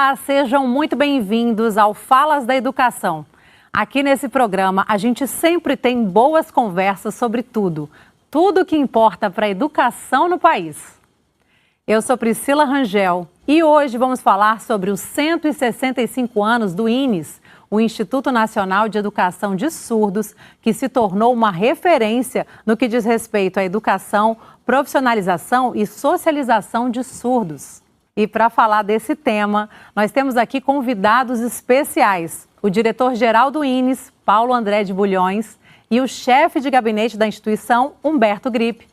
Olá, sejam muito bem-vindos ao Falas da Educação. Aqui nesse programa, a gente sempre tem boas conversas sobre tudo que importa para a educação no país. Eu sou Priscila Rangel e hoje vamos falar sobre os 165 anos do INES, o Instituto Nacional de Educação de Surdos, que se tornou uma referência no que diz respeito à educação, profissionalização e socialização de surdos. E para falar desse tema, nós temos aqui convidados especiais, o diretor-geral do INES, Paulo André de Bulhões, e o chefe de gabinete da instituição, Humberto Gripe.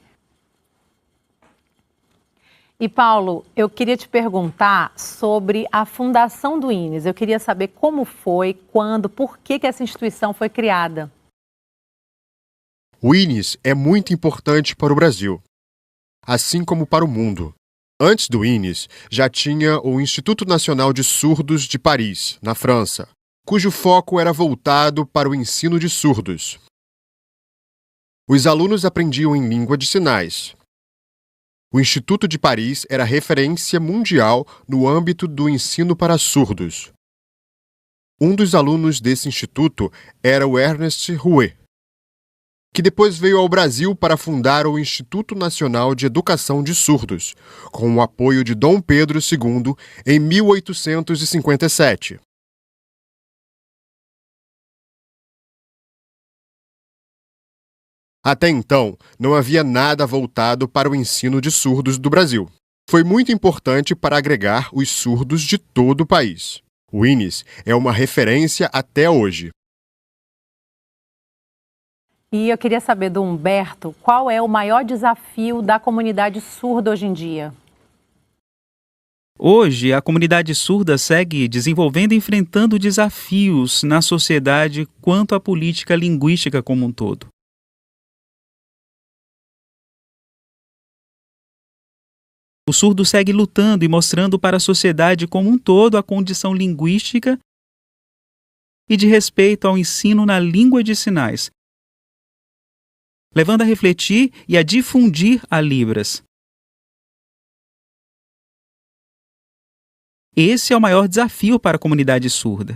E Paulo, eu queria te perguntar sobre a fundação do INES. Eu queria saber como foi, quando, por que essa instituição foi criada. O INES é muito importante para o Brasil, assim como para o mundo. Antes do INES, já tinha o Instituto Nacional de Surdos de Paris, na França, cujo foco era voltado para o ensino de surdos. Os alunos aprendiam em língua de sinais. O Instituto de Paris era referência mundial no âmbito do ensino para surdos. Um dos alunos desse instituto era o Ernest Rouet, que depois veio ao Brasil para fundar o Instituto Nacional de Educação de Surdos, com o apoio de Dom Pedro II em 1857. Até então, não havia nada voltado para o ensino de surdos do Brasil. Foi muito importante para agregar os surdos de todo o país. O INES é uma referência até hoje. E eu queria saber do Humberto, qual é o maior desafio da comunidade surda hoje em dia? Hoje, a comunidade surda segue desenvolvendo e enfrentando desafios na sociedade quanto à política linguística como um todo. O surdo segue lutando e mostrando para a sociedade como um todo a condição linguística e de respeito ao ensino na língua de sinais, levando a refletir e a difundir a Libras. Esse é o maior desafio para a comunidade surda.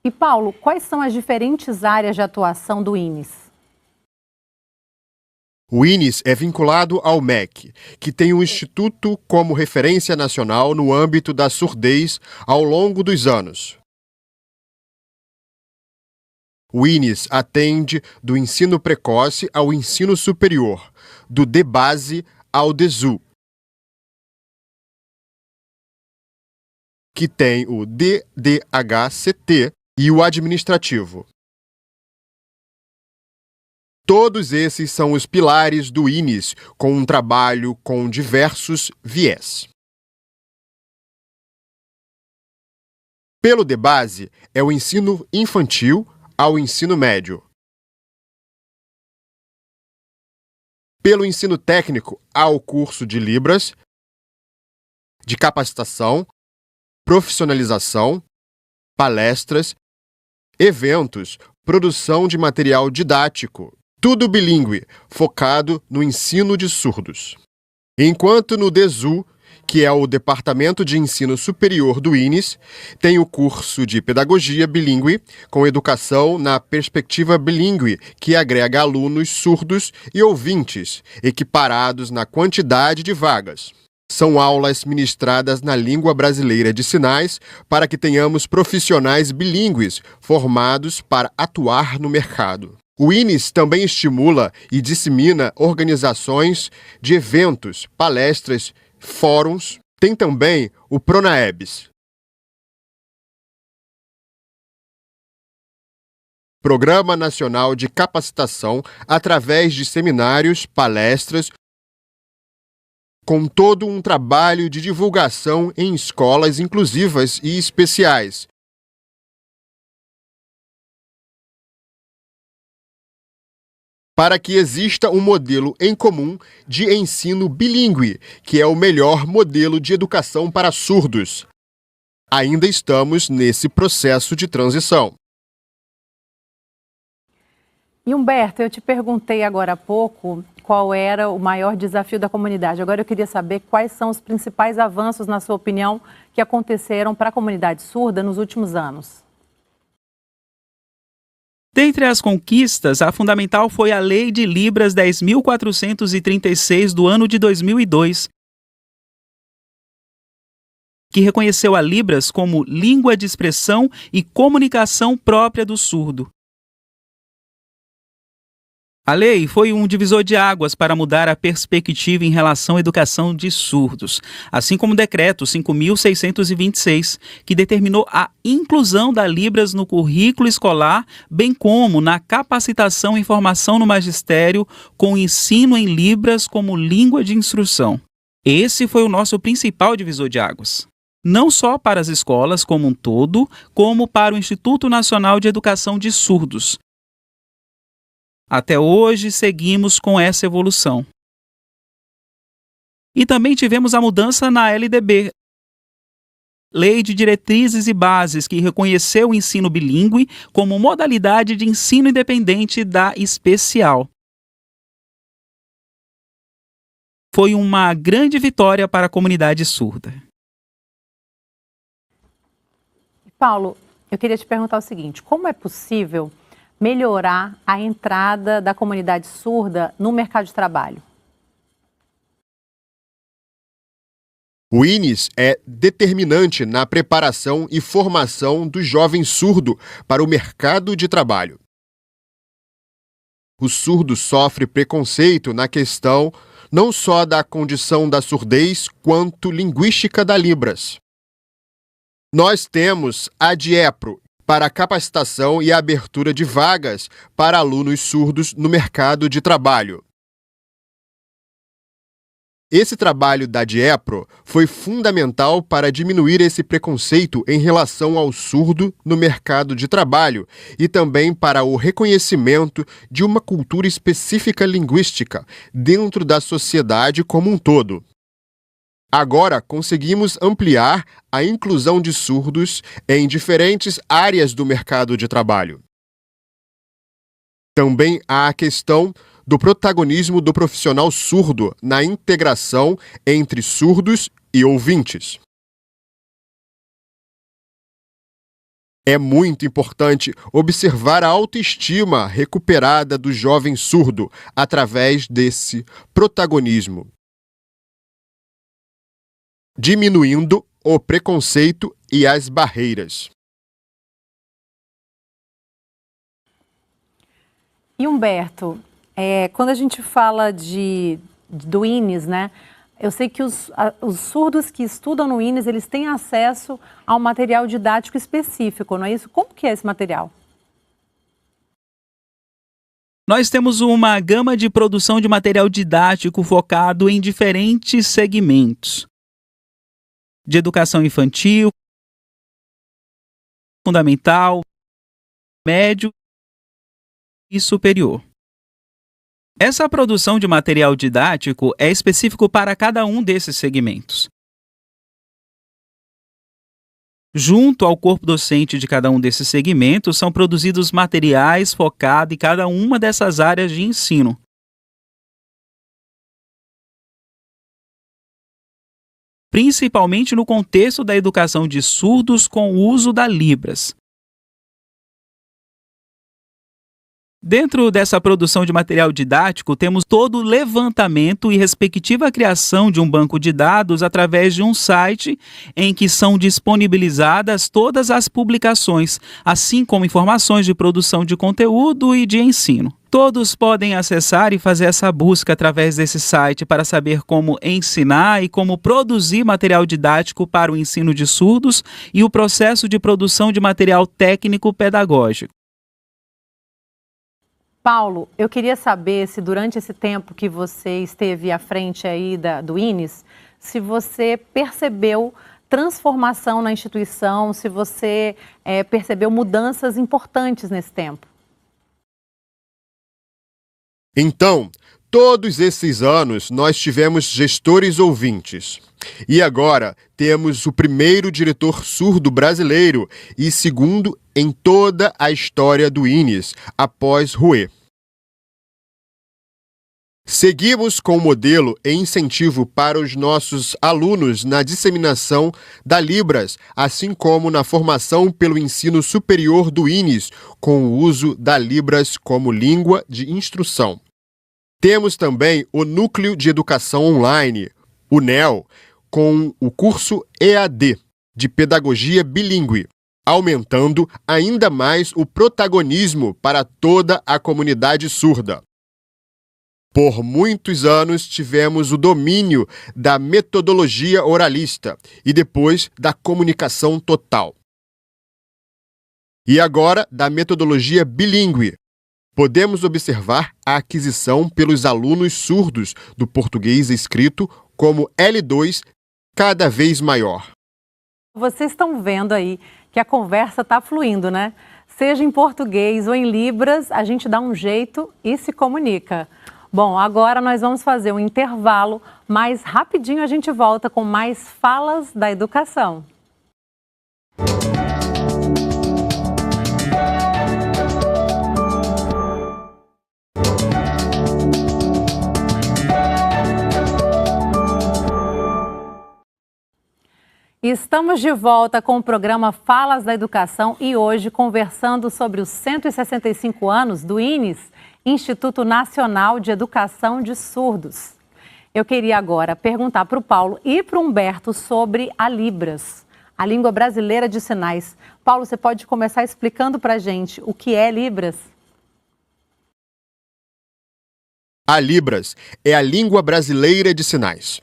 E Paulo, quais são as diferentes áreas de atuação do INES? O INES é vinculado ao MEC, que tem o Instituto como referência nacional no âmbito da surdez ao longo dos anos. O INES atende do ensino precoce ao ensino superior, do DBase ao DESU, que tem o DDH-CT e o administrativo. Todos esses são os pilares do INES, com um trabalho com diversos viés. Pelo DBase, é o ensino infantil ao ensino médio. Pelo ensino técnico, ao curso de Libras, de capacitação, profissionalização, palestras, eventos, produção de material didático, tudo bilíngue, focado no ensino de surdos. Enquanto no DESU, que é o Departamento de Ensino Superior do INES, tem o curso de Pedagogia Bilíngue, com educação na perspectiva bilíngue, que agrega alunos surdos e ouvintes, equiparados na quantidade de vagas. São aulas ministradas na língua brasileira de sinais para que tenhamos profissionais bilíngues formados para atuar no mercado. O INES também estimula e dissemina organizações de eventos, palestras, fóruns. Tem também o Pronaebs, Programa Nacional de Capacitação, através de seminários, palestras, com todo um trabalho de divulgação em escolas inclusivas e especiais, para que exista um modelo em comum de ensino bilíngue, que é o melhor modelo de educação para surdos. Ainda estamos nesse processo de transição. E Humberto, eu te perguntei agora há pouco qual era o maior desafio da comunidade. Agora eu queria saber quais são os principais avanços, na sua opinião, que aconteceram para a comunidade surda nos últimos anos. Dentre as conquistas, a fundamental foi a Lei de Libras 10.436 do ano de 2002, que reconheceu a Libras como língua de expressão e comunicação própria do surdo. A lei foi um divisor de águas para mudar a perspectiva em relação à educação de surdos, assim como o Decreto 5.626, que determinou a inclusão da Libras no currículo escolar, bem como na capacitação e formação no magistério, com o ensino em Libras como língua de instrução. Esse foi o nosso principal divisor de águas. Não só para as escolas como um todo, como para o Instituto Nacional de Educação de Surdos. Até hoje, seguimos com essa evolução. E também tivemos a mudança na LDB, Lei de Diretrizes e Bases, que reconheceu o ensino bilíngue como modalidade de ensino independente da especial. Foi uma grande vitória para a comunidade surda. Paulo, eu queria te perguntar o seguinte: como é possível melhorar a entrada da comunidade surda no mercado de trabalho? O INES é determinante na preparação e formação do jovem surdo para o mercado de trabalho. O surdo sofre preconceito na questão não só da condição da surdez, quanto linguística da Libras. Nós temos a DIEPRO, para a capacitação e a abertura de vagas para alunos surdos no mercado de trabalho. Esse trabalho da DIEPRO foi fundamental para diminuir esse preconceito em relação ao surdo no mercado de trabalho e também para o reconhecimento de uma cultura específica linguística dentro da sociedade como um todo. Agora, conseguimos ampliar a inclusão de surdos em diferentes áreas do mercado de trabalho. Também há a questão do protagonismo do profissional surdo na integração entre surdos e ouvintes. É muito importante observar a autoestima recuperada do jovem surdo através desse protagonismo, diminuindo o preconceito e as barreiras. E Humberto, quando a gente fala do INES, né? Eu sei que os surdos que estudam no INES, eles têm acesso a um material didático específico, não é isso? Como que é esse material? Nós temos uma gama de produção de material didático focado em diferentes segmentos: de educação infantil, fundamental, médio e superior. Essa produção de material didático é específico para cada um desses segmentos. Junto ao corpo docente de cada um desses segmentos, são produzidos materiais focados em cada uma dessas áreas de ensino. Principalmente no contexto da educação de surdos com o uso da Libras. Dentro dessa produção de material didático, temos todo o levantamento e respectiva criação de um banco de dados através de um site em que são disponibilizadas todas as publicações, assim como informações de produção de conteúdo e de ensino. Todos podem acessar e fazer essa busca através desse site para saber como ensinar e como produzir material didático para o ensino de surdos e o processo de produção de material técnico pedagógico. Paulo, eu queria saber se durante esse tempo que você esteve à frente aí do INES, se você percebeu transformação na instituição, se você percebeu mudanças importantes nesse tempo. Então, todos esses anos nós tivemos gestores ouvintes. E agora temos o primeiro diretor surdo brasileiro e segundo em toda a história do INES, após Rouet. Seguimos com o modelo e incentivo para os nossos alunos na disseminação da Libras, assim como na formação pelo ensino superior do INES, com o uso da Libras como língua de instrução. Temos também o Núcleo de Educação Online, o NEO, com o curso EAD, de Pedagogia Bilíngue, aumentando ainda mais o protagonismo para toda a comunidade surda. Por muitos anos tivemos o domínio da metodologia oralista e depois da comunicação total. E agora da metodologia bilíngue. Podemos observar a aquisição pelos alunos surdos do português escrito como L2 cada vez maior. Vocês estão vendo aí que a conversa está fluindo, né? Seja em português ou em Libras, a gente dá um jeito e se comunica. Bom, agora nós vamos fazer um intervalo, mas rapidinho a gente volta com mais falas da educação. Estamos de volta com o programa Falas da Educação e hoje conversando sobre os 165 anos do INES, Instituto Nacional de Educação de Surdos. Eu queria agora perguntar para o Paulo e para o Humberto sobre a Libras, a língua brasileira de sinais. Paulo, você pode começar explicando para a gente o que é Libras? A Libras é a língua brasileira de sinais.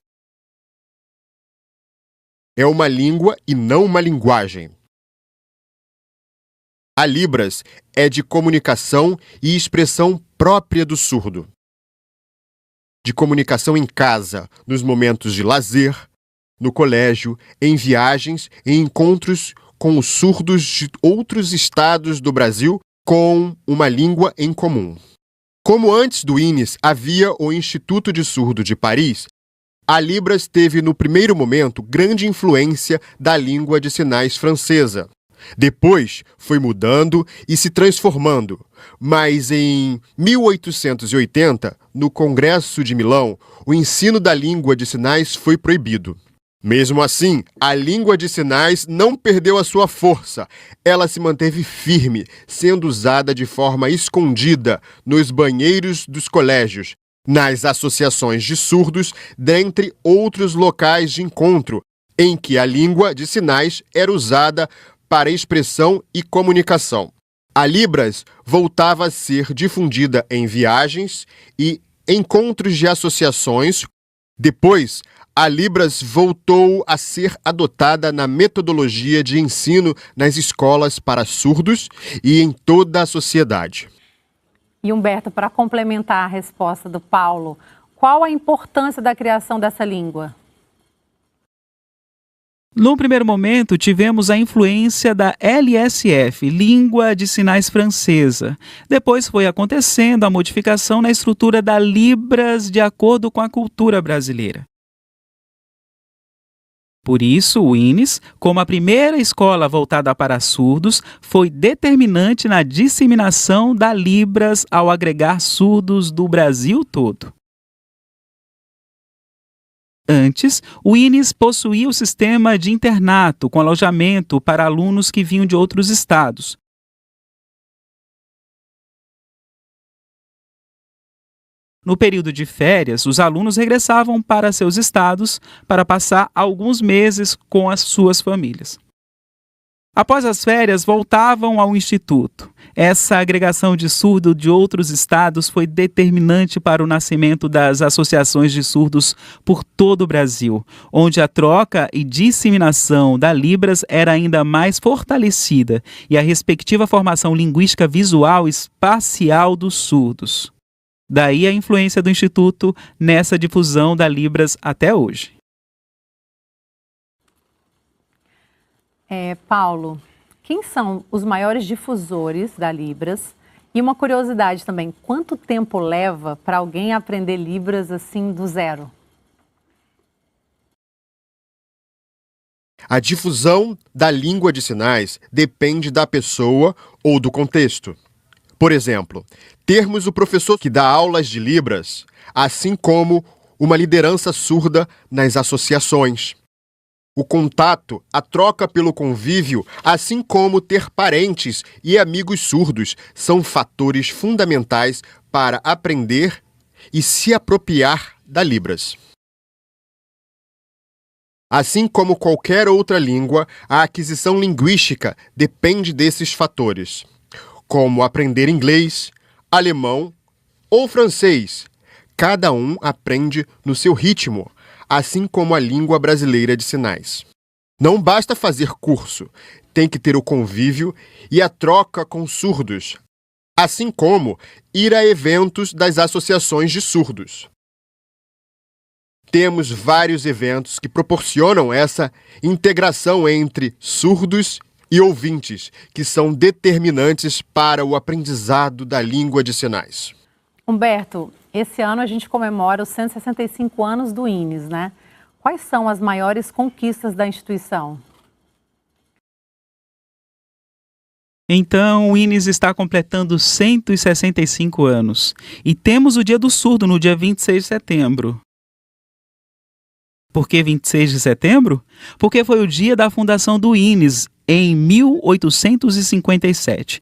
É uma língua e não uma linguagem. A Libras é de comunicação e expressão própria do surdo. De comunicação em casa, nos momentos de lazer, no colégio, em viagens e encontros com os surdos de outros estados do Brasil com uma língua em comum. Como antes do INES havia o Instituto de Surdo de Paris, a Libras teve no primeiro momento grande influência da língua de sinais francesa. Depois foi mudando e se transformando, mas em 1880, no Congresso de Milão, o ensino da língua de sinais foi proibido. Mesmo assim, a língua de sinais não perdeu a sua força. Ela se manteve firme, sendo usada de forma escondida nos banheiros dos colégios, nas associações de surdos, dentre outros locais de encontro, em que a língua de sinais era usada para expressão e comunicação. A Libras voltava a ser difundida em viagens e encontros de associações. Depois, a Libras voltou a ser adotada na metodologia de ensino nas escolas para surdos e em toda a sociedade. E Humberto, para complementar a resposta do Paulo, qual a importância da criação dessa língua? No primeiro momento, tivemos a influência da LSF, Língua de Sinais Francesa. Depois foi acontecendo a modificação na estrutura da Libras de acordo com a cultura brasileira. Por isso, o INES, como a primeira escola voltada para surdos, foi determinante na disseminação da Libras ao agregar surdos do Brasil todo. Antes, o INES possuía o sistema de internato com alojamento para alunos que vinham de outros estados. No período de férias, os alunos regressavam para seus estados para passar alguns meses com as suas famílias. Após as férias, voltavam ao instituto. Essa agregação de surdo de outros estados foi determinante para o nascimento das associações de surdos por todo o Brasil, onde a troca e disseminação da Libras era ainda mais fortalecida e a respectiva formação linguística visual e espacial dos surdos. Daí a influência do Instituto nessa difusão da Libras até hoje. Paulo, quem são os maiores difusores da Libras? E uma curiosidade também, quanto tempo leva para alguém aprender Libras assim do zero? A difusão da língua de sinais depende da pessoa ou do contexto. Por exemplo, termos o professor que dá aulas de Libras, assim como uma liderança surda nas associações. O contato, a troca pelo convívio, assim como ter parentes e amigos surdos, são fatores fundamentais para aprender e se apropriar da Libras. Assim como qualquer outra língua, a aquisição linguística depende desses fatores, como aprender inglês, alemão ou francês. Cada um aprende no seu ritmo, assim como a língua brasileira de sinais. Não basta fazer curso, tem que ter o convívio e a troca com surdos, assim como ir a eventos das associações de surdos. Temos vários eventos que proporcionam essa integração entre surdos e ouvintes, que são determinantes para o aprendizado da língua de sinais. Humberto, esse ano a gente comemora os 165 anos do INES, né? Quais são as maiores conquistas da instituição? Então, o INES está completando 165 anos. E temos o Dia do Surdo no dia 26 de setembro. Por que 26 de setembro? Porque foi o dia da fundação do INES, em 1857.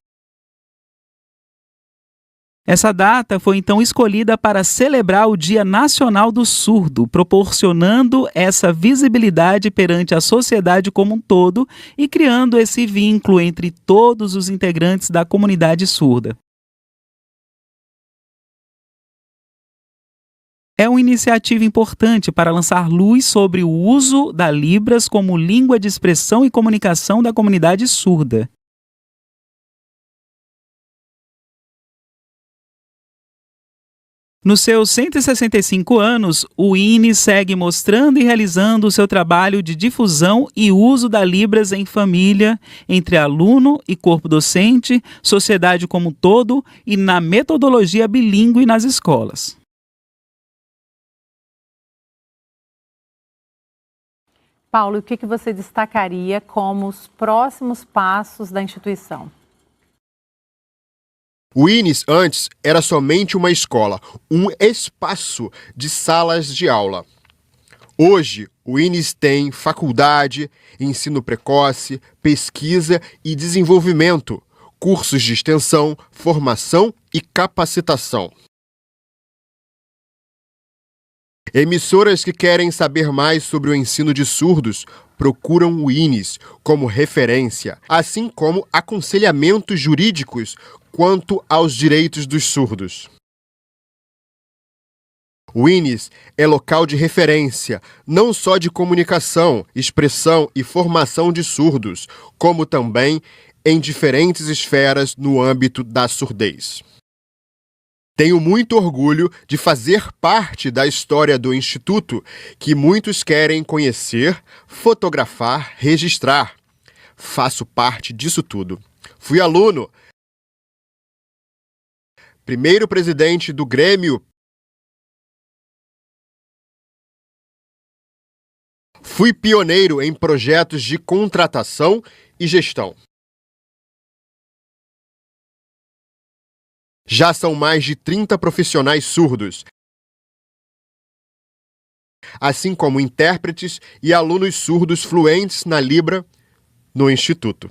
Essa data foi então escolhida para celebrar o Dia Nacional do Surdo, proporcionando essa visibilidade perante a sociedade como um todo e criando esse vínculo entre todos os integrantes da comunidade surda. É uma iniciativa importante para lançar luz sobre o uso da Libras como língua de expressão e comunicação da comunidade surda. Nos seus 165 anos, o INES segue mostrando e realizando o seu trabalho de difusão e uso da Libras em família, entre aluno e corpo docente, sociedade como um todo e na metodologia bilíngue nas escolas. Paulo, o que você destacaria como os próximos passos da instituição? O INES antes era somente uma escola, um espaço de salas de aula. Hoje, o INES tem faculdade, ensino precoce, pesquisa e desenvolvimento, cursos de extensão, formação e capacitação. Emissoras que querem saber mais sobre o ensino de surdos procuram o INES como referência, assim como aconselhamentos jurídicos quanto aos direitos dos surdos. O INES é local de referência, não só de comunicação, expressão e formação de surdos, como também em diferentes esferas no âmbito da surdez. Tenho muito orgulho de fazer parte da história do Instituto que muitos querem conhecer, fotografar, registrar. Faço parte disso tudo. Fui aluno, primeiro presidente do Grêmio. Fui pioneiro em projetos de contratação e gestão. Já são mais de 30 profissionais surdos, assim como intérpretes e alunos surdos fluentes na Libra no Instituto.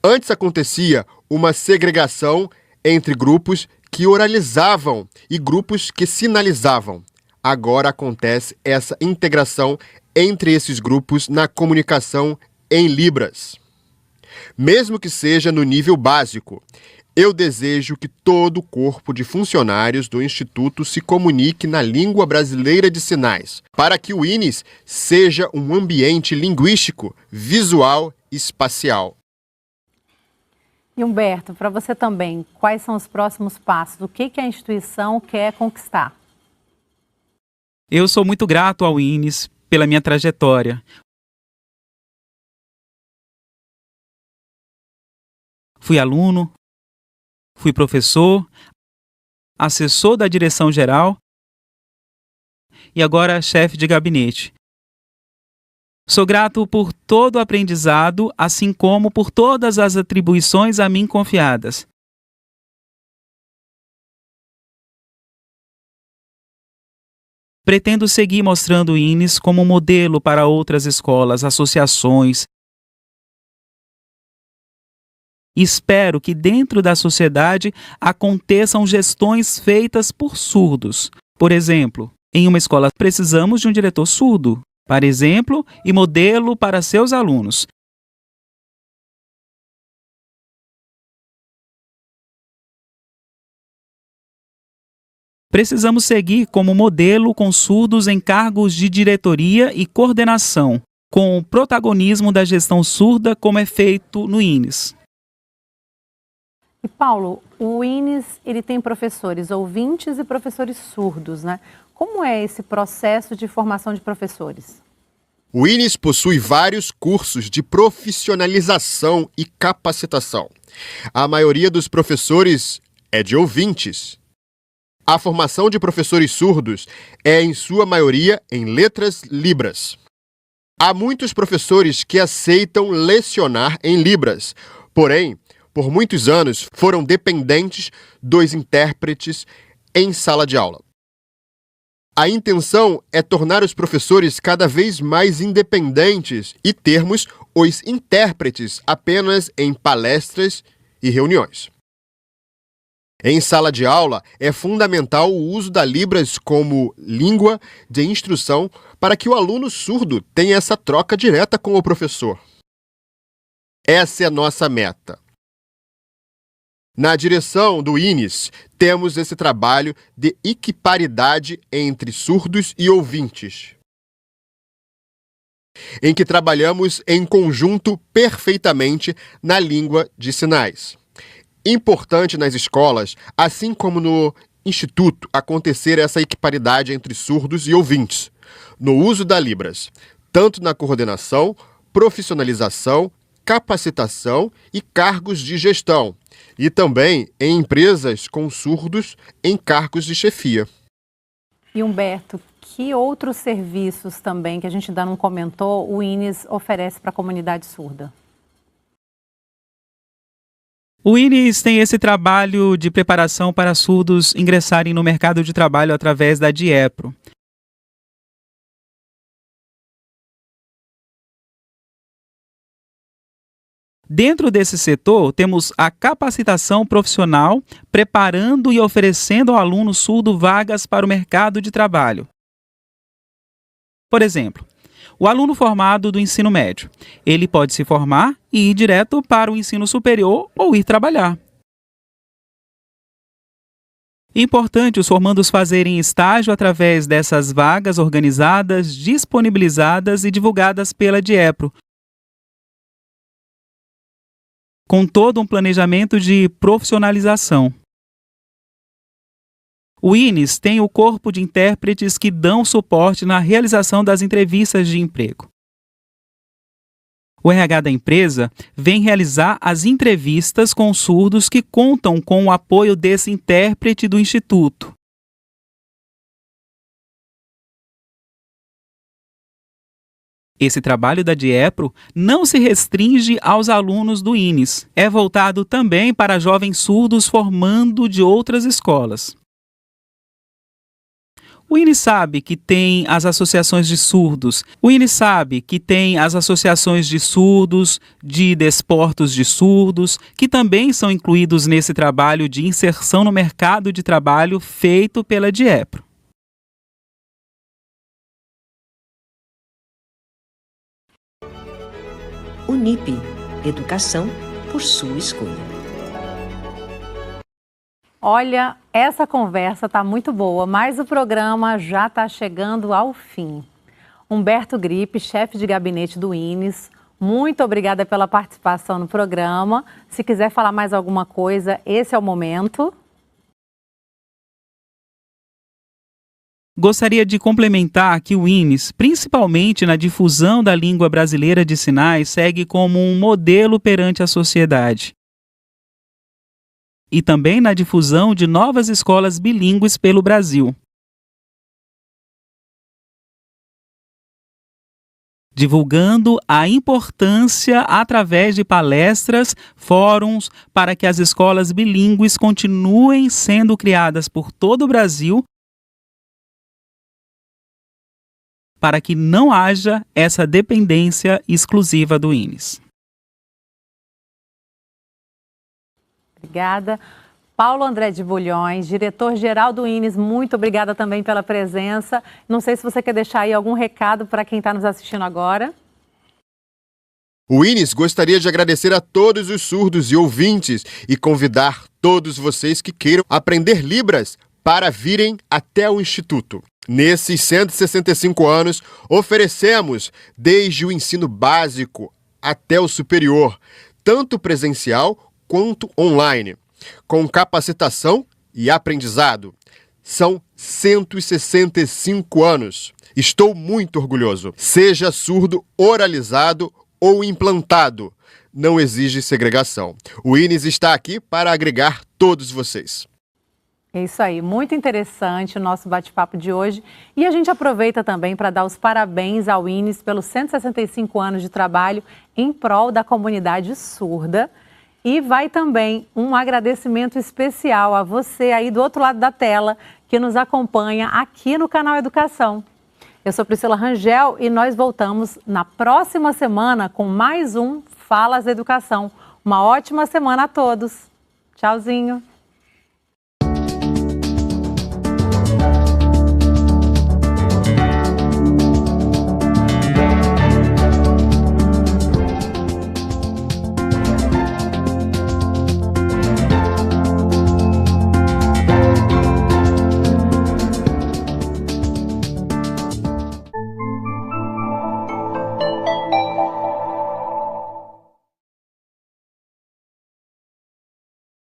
Antes acontecia uma segregação entre grupos que oralizavam e grupos que sinalizavam. Agora acontece essa integração entre esses grupos na comunicação em Libras. Mesmo que seja no nível básico, eu desejo que todo o corpo de funcionários do Instituto se comunique na língua brasileira de sinais, para que o INES seja um ambiente linguístico, visual e espacial. E Humberto, para você também, quais são os próximos passos? O que a instituição quer conquistar? Eu sou muito grato ao INES pela minha trajetória. Fui aluno, fui professor, assessor da direção-geral e agora chefe de gabinete. Sou grato por todo o aprendizado, assim como por todas as atribuições a mim confiadas. Pretendo seguir mostrando o INES como modelo para outras escolas, associações. Espero que dentro da sociedade aconteçam gestões feitas por surdos. Por exemplo, em uma escola precisamos de um diretor surdo, para exemplo, e modelo para seus alunos. Precisamos seguir como modelo com surdos em cargos de diretoria e coordenação, com o protagonismo da gestão surda como é feito no INES. E Paulo, o INES ele tem professores ouvintes e professores surdos, né? Como é esse processo de formação de professores? O INES possui vários cursos de profissionalização e capacitação. A maioria dos professores é de ouvintes. A formação de professores surdos é, em sua maioria, em letras libras. Há muitos professores que aceitam lecionar em libras, porém, por muitos anos, foram dependentes dos intérpretes em sala de aula. A intenção é tornar os professores cada vez mais independentes e termos os intérpretes apenas em palestras e reuniões. Em sala de aula, é fundamental o uso da Libras como língua de instrução para que o aluno surdo tenha essa troca direta com o professor. Essa é a nossa meta. Na direção do INES, temos esse trabalho de equiparidade entre surdos e ouvintes, em que trabalhamos em conjunto perfeitamente na língua de sinais. Importante nas escolas, assim como no Instituto, acontecer essa equiparidade entre surdos e ouvintes, no uso da Libras, tanto na coordenação, profissionalização, capacitação e cargos de gestão, e também em empresas com surdos em cargos de chefia. E Humberto, que outros serviços também, que a gente ainda não comentou, o INES oferece para a comunidade surda? O INES tem esse trabalho de preparação para surdos ingressarem no mercado de trabalho através da DIEPRO. Dentro desse setor, temos a capacitação profissional, preparando e oferecendo ao aluno surdo vagas para o mercado de trabalho. Por exemplo, o aluno formado do ensino médio, ele pode se formar e ir direto para o ensino superior ou ir trabalhar. Importante os formandos fazerem estágio através dessas vagas organizadas, disponibilizadas e divulgadas pela DIEPRO, com todo um planejamento de profissionalização. O INES tem o corpo de intérpretes que dão suporte na realização das entrevistas de emprego. O RH da empresa vem realizar as entrevistas com surdos que contam com o apoio desse intérprete do Instituto. Esse trabalho da DIEPRO não se restringe aos alunos do INES, é voltado também para jovens surdos formando de outras escolas. O INES sabe que tem as associações de surdos, o INES sabe que tem as associações de surdos, de desportos de surdos, que também são incluídos nesse trabalho de inserção no mercado de trabalho feito pela DIEPRO. Unip, educação por sua escolha. Olha, essa conversa está muito boa, mas o programa já está chegando ao fim. Humberto Gripe, chefe de gabinete do INES, muito obrigada pela participação no programa. Se quiser falar mais alguma coisa, esse é o momento. Gostaria de complementar que o INES, principalmente na difusão da língua brasileira de sinais, segue como um modelo perante a sociedade. E também na difusão de novas escolas bilíngues pelo Brasil. Divulgando a importância através de palestras, fóruns, para que as escolas bilíngues continuem sendo criadas por todo o Brasil para que não haja essa dependência exclusiva do INES. Obrigada. Paulo André de Bulhões, diretor-geral do INES, muito obrigada também pela presença. Não sei se você quer deixar aí algum recado para quem está nos assistindo agora. O INES gostaria de agradecer a todos os surdos e ouvintes e convidar todos vocês que queiram aprender Libras para virem até o Instituto. Nesses 165 anos, oferecemos desde o ensino básico até o superior, tanto presencial quanto online, com capacitação e aprendizado. São 165 anos. Estou muito orgulhoso. Seja surdo oralizado ou implantado, não exige segregação. O INES está aqui para agregar todos vocês. É isso aí, muito interessante o nosso bate-papo de hoje. E a gente aproveita também para dar os parabéns ao INES pelos 165 anos de trabalho em prol da comunidade surda. E vai também um agradecimento especial a você aí do outro lado da tela que nos acompanha aqui no canal Educação. Eu sou Priscila Rangel e nós voltamos na próxima semana com mais um Falas da Educação. Uma ótima semana a todos. Tchauzinho.